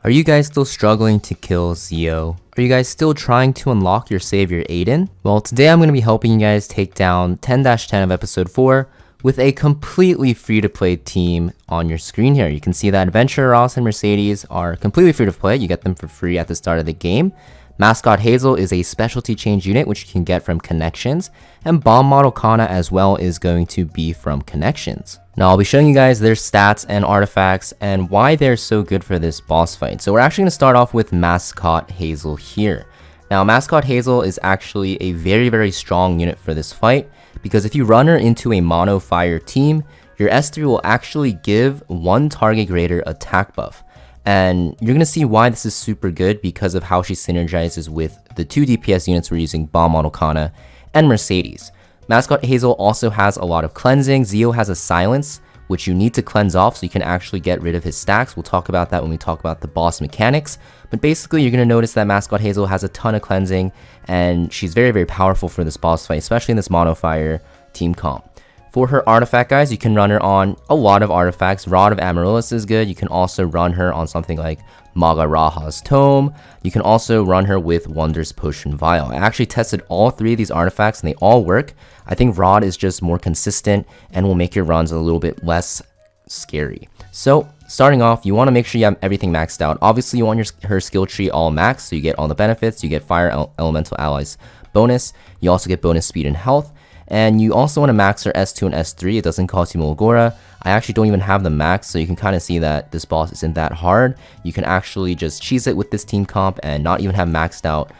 Are you guys still struggling to kill ZIO? Are you guys still trying to unlock your savior Aiden? Well, today I'm going to be helping you guys take down 10-10 of episode 4 with a completely free-to-play team on your screen here. You can see that Adventure, Ross, and Mercedes are completely free-to-play. You get them for free at the start of the game. Mascot Hazel is a specialty change unit which you can get from connections, and Bomb Model Kana as well is going to be from connections. Now I'll be showing you guys their stats and artifacts and why they're so good for this boss fight. So we're actually going to start off with Mascot Hazel here. Now Mascot Hazel is actually a very strong unit for this fight, because if you run her into a mono fire team, your S3 will actually give one target greater attack buff. And you're going to see why this is super good because of how she synergizes with the two DPS units we're using, Bomb Model Kana and Mercedes. Mascot Hazel also has a lot of cleansing. ZIO has a silence, which you need to cleanse off so you can actually get rid of his stacks. We'll talk about that when we talk about the boss mechanics. But basically, you're going to notice that Mascot Hazel has a ton of cleansing, and she's very towerful for this boss fight, especially in this mono fire team comp. For her artifact, guys, you can run her on a lot of artifacts. Rod of Amaryllis is good. You can also run her on something like Magaraha's Tome. You can also run her with Wondrous Potion Vial. I actually tested all three of these artifacts and they all work. I think Rod is just more consistent and will make your runs a little bit less scary. So starting off, you want to make sure you have everything maxed out. Obviously, you want her skill tree all maxed, so you get all the benefits. You get Fire Elemental Allies bonus. You also get bonus speed and health. And you also want to max her S2 and S3. It doesn't cost you Mulgora. I actually don't even have them maxed, so you can kind of see that this boss isn't that hard. You can actually just cheese it with this team comp and not even have maxed out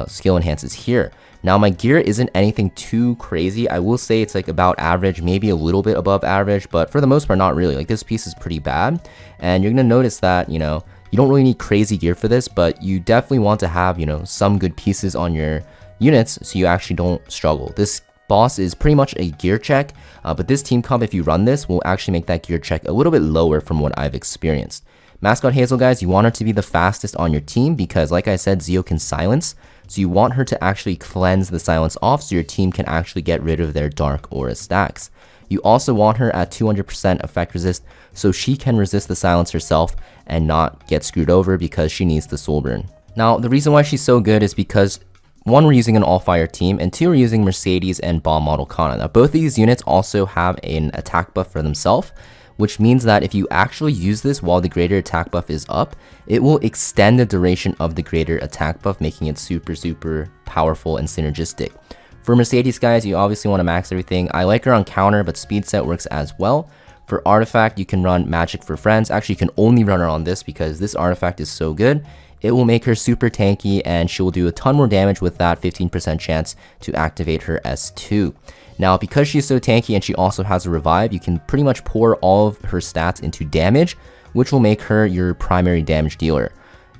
skill enhances here. Now my gear isn't anything too crazy. I will say it's like about average, maybe a little bit above average, but for the most part not really. Like this piece is pretty bad, and you're gonna notice that, you know, you don't really need crazy gear for this, but you definitely want to have, you know, some good pieces on your units so you actually don't struggle. This boss is pretty much a gear check, but this team comp, if you run this, will actually make that gear check a little bit lower from what I've experienced. Mascot Hazel, guys, you want her to be the fastest on your team because, like I said, ZIO can silence, so you want her to actually cleanse the silence off so your team can actually get rid of their dark aura stacks. You also want her at 200% effect resist so she can resist the silence herself and not get screwed over because she needs the soul burn. Now, the reason why she's so good is because 1, we're using an all-fire team, and 2, we're using Mercedes and Bomb Model Kana. Now, both of these units also have an attack buff for themselves, which means that if you actually use this while the greater attack buff is up, it will extend the duration of the greater attack buff, making it super powerful and synergistic. For Mercedes, guys, you obviously want to max everything. I like her on counter, but speed set works as well. For artifact, you can run Magic for Friends. Actually, you can only run her on this because this artifact is so good. It will make her super tanky, and she will do a ton more damage with that 15% chance to activate her S2. Now, because she's so tanky and she also has a revive, you can pretty much pour all of her stats into damage, which will make her your primary damage dealer.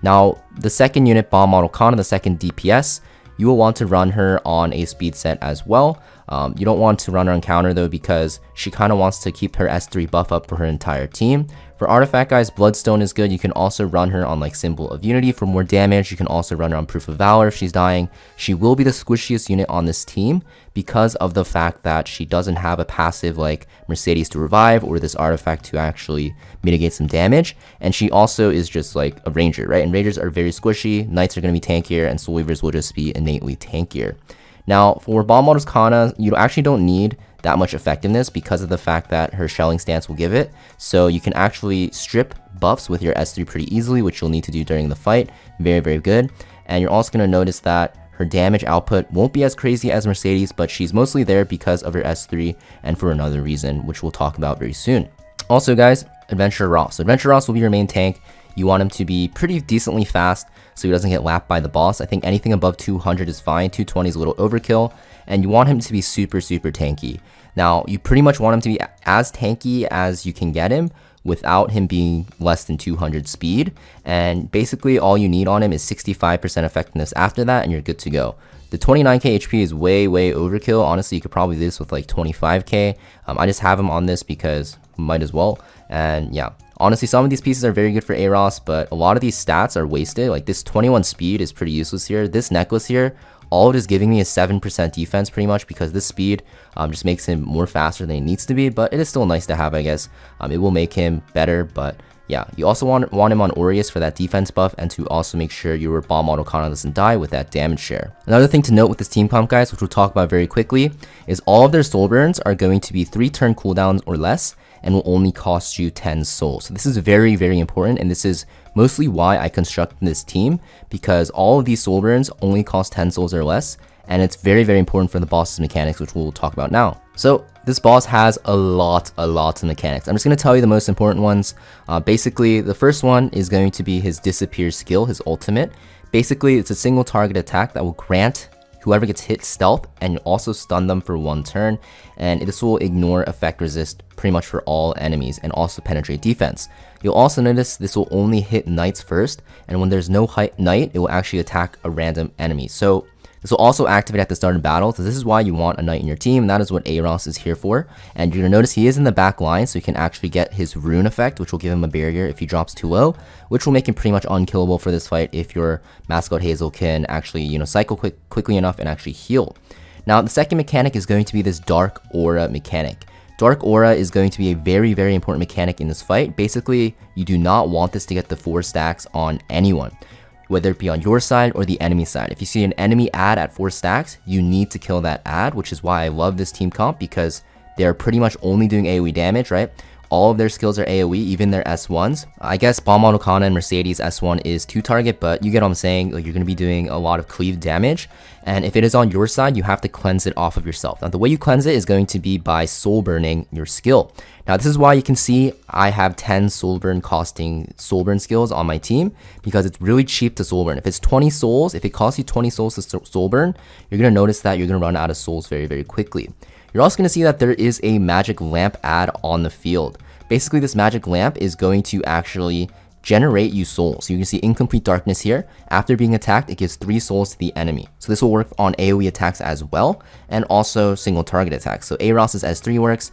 Now, the second unit, Bomb Model Kana, the second DPS, you will want to run her on a speed set as well. You don't want to run her on counter though because she kind of wants to keep her S3 buff up for her entire team. For artifact, guys, Bloodstone is good. You can also run her on like Symbol of Unity for more damage. You can also run her on Proof of Valor if she's dying. She will be the squishiest unit on this team because of the fact that she doesn't have a passive like Mercedes to revive or this artifact to actually mitigate some damage. And she also is just like a ranger, right? And rangers are very squishy. Knights are going to be tankier, and Soul Weavers will just be innately tankier. Now, for Bomb Model Kana, you actually don't need that much effectiveness because of the fact that her shelling stance will give it. So you can actually strip buffs with your S3 pretty easily, which you'll need to do during the fight. Very good. And you're also going to notice that her damage output won't be as crazy as Mercedes, but she's mostly there because of her S3 and for another reason, which we'll talk about very soon. Also, guys, Adventure Ross. Adventure Ross will be your main tank. You want him to be pretty decently fast so he doesn't get lapped by the boss. I think anything above 200 is fine. 220 is a little overkill. And you want him to be super tanky. Now, you pretty much want him to be as tanky as you can get him without him being less than 200 speed. And basically all you need on him is 65% effectiveness after that, and you're good to go. The 29k HP is way overkill. Honestly, you could probably do this with like 25k. I just have him on this because might as well. And yeah, honestly, some of these pieces are very good for AROS, but a lot of these stats are wasted. Like this 21 speed is pretty useless here. This necklace here, all it is giving me is 7% defense pretty much because this speed just makes him more faster than he needs to be, but it is still nice to have, I guess. It will make him better, but Yeah, you also want him on Aureus for that defense buff and to also make sure your bomb Autocana doesn't die with that damage share. Another thing to note with this team comp, guys, which we'll talk about very quickly, is all of their soul burns are going to be 3 turn cooldowns or less and will only cost you 10 souls. So this is very, very important, and this is mostly why I constructed this team, because all of these soul burns only cost 10 souls or less, and it's very, very important for the boss's mechanics, which we'll talk about now. So this boss has a lot of mechanics. I'm just going to tell you the most important ones. Basically, the first one is going to be his disappear skill, his ultimate. Basically, it's a single target attack that will grant whoever gets hit stealth and also stun them for 1 turn, and this will ignore effect resist pretty much for all enemies and also penetrate defense. You'll also notice this will only hit knights first, and when there's no knight, it will actually attack a random enemy. So this will also activate at the start of battle, so this is why you want a knight in your team, and that is what Aros is here for. And you're going to notice he is in the back line, so you can actually get his rune effect, which will give him a barrier if he drops too low, which will make him pretty much unkillable for this fight if your Mascot Hazel can actually, cycle quickly enough and actually heal. Now, the second mechanic is going to be this Dark Aura mechanic. Dark Aura is going to be a very, very important mechanic in this fight. Basically, you do not want this to get the 4 stacks on anyone, whether it be on your side or the enemy side. If you see an enemy ad at 4 stacks, you need to kill that ad, which is why I love this team comp, because they're pretty much only doing AoE damage, right? All of their skills are AoE, even their S1s. I guess Bomb Autocana and Mercedes S1 is 2 target, but you get what I'm saying. Like, you're going to be doing a lot of cleave damage, and if it is on your side, you have to cleanse it off of yourself. Now, the way you cleanse it is going to be by soul burning your skill. Now, this is why you can see I have 10 soul burn costing soul burn skills on my team, because it's really cheap to soul burn. If it's 20 souls, if it costs you 20 souls to soul burn, you're going to notice that you're going to run out of souls very, very quickly. You're also going to see that there is a magic lamp ad on the field. Basically, this magic lamp is going to actually generate you souls. So you can see Incomplete Darkness here. After being attacked, it gives 3 souls to the enemy. So this will work on AoE attacks as well, and also single target attacks. So Aros's S3 works,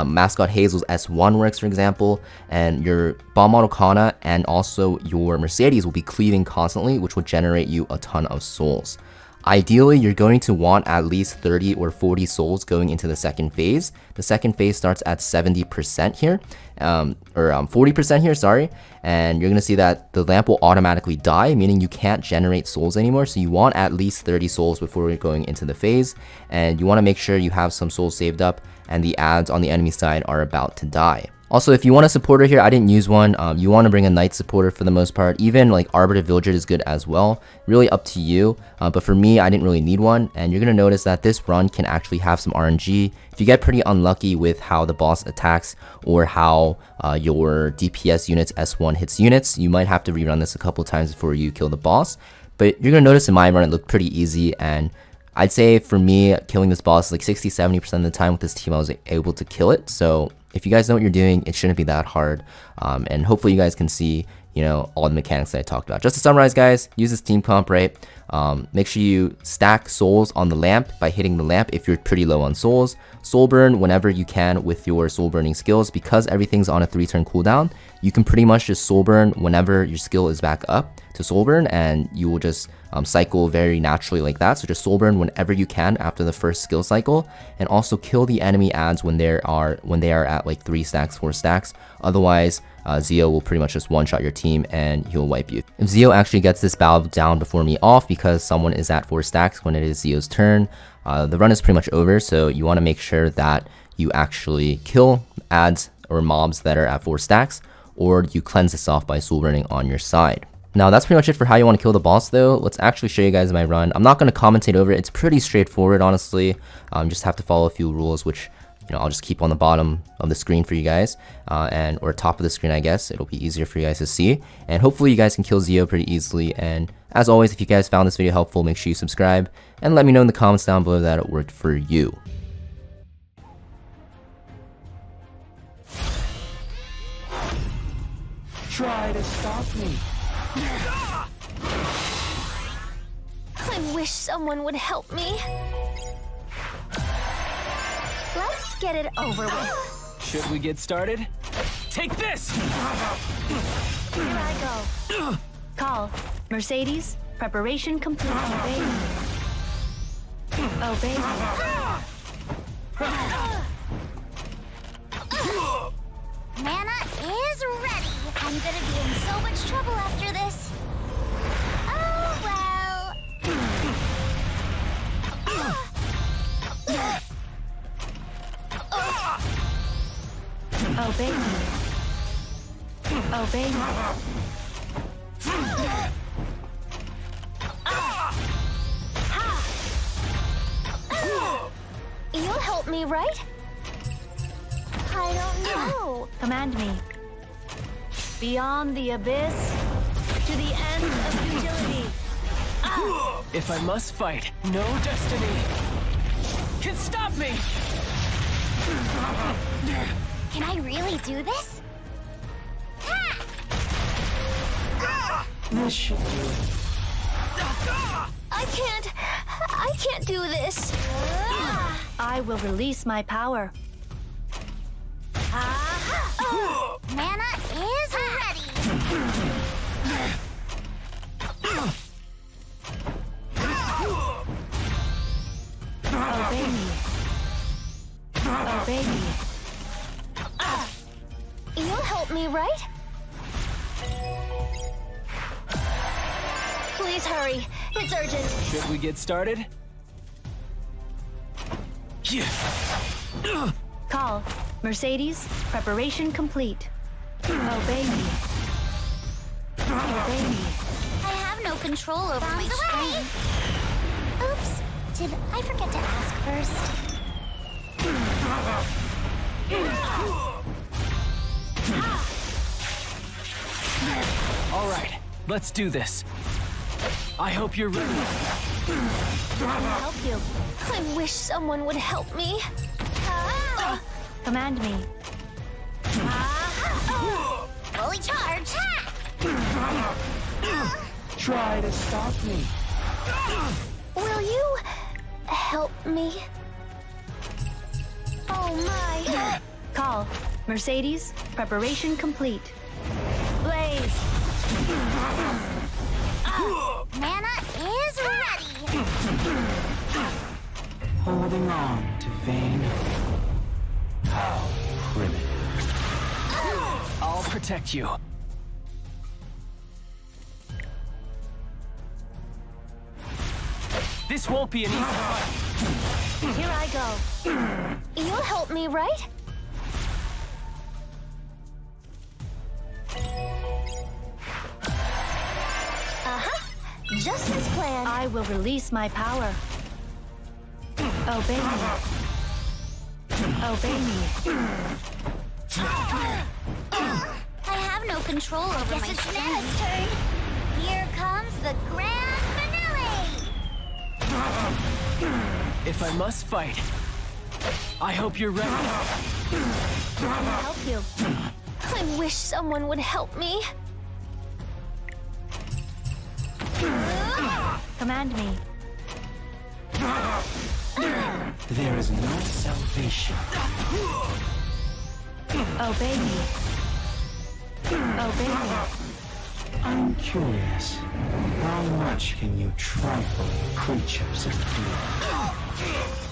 Mascot Hazel's S1 works, for example, and your Bomb Autocana and also your Mercedes will be cleaving constantly, which will generate you a ton of souls. Ideally, you're going to want at least 30 or 40 souls going into the second phase. The second phase starts at 70% here, or 40% here, sorry. And you're going to see that the lamp will automatically die, meaning you can't generate souls anymore. So you want at least 30 souls before you're going into the phase. And you want to make sure you have some souls saved up and the ads on the enemy side are about to die. Also, if you want a supporter here, I didn't use one. You want to bring a knight supporter for the most part. Even like Arbiter Villager is good as well. Really up to you. But for me, I didn't really need one. And you're going to notice that this run can actually have some RNG. If you get pretty unlucky with how the boss attacks or how your DPS units S1 hits units, you might have to rerun this a couple times before you kill the boss. But you're going to notice in my run, it looked pretty easy. And I'd say for me, killing this boss like 60-70% of the time with this team, I was able to kill it. So if you guys know what you're doing, it shouldn't be that hard. And hopefully you guys can see, all the mechanics that I talked about. Just to summarize, guys, use this team comp, right? Make sure you stack souls on the lamp by hitting the lamp if you're pretty low on souls. Soul burn whenever you can with your soul burning skills. Because everything's on a 3-turn cooldown, you can pretty much just soul burn whenever your skill is back up to soul burn, and you will just cycle very naturally like that. So just soul burn whenever you can after the first skill cycle, and also kill the enemy ads when they are at like 3 stacks, 4 stacks. Otherwise, ZIO will pretty much just one-shot your team and he'll wipe you. If ZIO actually gets this battle down before me off because someone is at 4 stacks when it is ZIO's turn, the run is pretty much over. So you want to make sure that you actually kill ads or mobs that are at 4 stacks, or you cleanse this off by soul burning on your side. Now, that's pretty much it for how you want to kill the boss, though. Let's actually show you guys my run. I'm not going to commentate over it. It's pretty straightforward, honestly. Just have to follow a few rules, which I'll just keep on the bottom of the screen for you guys, or top of the screen, I guess. It'll be easier for you guys to see. And hopefully you guys can kill ZIO pretty easily. And as always, if you guys found this video helpful, make sure you subscribe and let me know in the comments down below that it worked for you. Try to stop me. I wish someone would help me. Let's get it over with. Should we get started? Take this! Here I go. Call. Mercedes, preparation complete. Obey. Obey. 1, Mana is ready. I'm gonna be in so much trouble after this. Oh, well. Obey me. Obey me. You'll help me, right? I don't know. Command me. Beyond the abyss, to the end of futility. If I must fight, no destiny can stop me! Can I really do this? This should do it. I can't do this. I will release my power. Mana is ready. Obey me. Obey me. You'll help me, right? Please hurry. It's urgent. Should we get started? Yeah. Call. Mercedes, preparation complete. Obey me. Obey me. I have no control over my strength. Oops. Did I forget to ask first? All right, let's do this. I hope you're ready. I'll help you. I wish someone would help me. Command me. Fully charged. Try to stop me. Will you help me? Oh my. Call. Mercedes, preparation complete. Blaze. Mana is ready. Holding on to vain. How primitive. I'll protect you. This won't be an easy fight. Here I go. You'll help me, right? Just as planned. I will release my power. Obey me. Obey me. I have no control over my strength. Nana's turn. Here comes the grand finale. If I must fight, I hope you're ready. I'll help you. I wish someone would help me. Command me. There is no salvation. Obey me. Obey me. I'm curious, how much can you trifling creatures endure?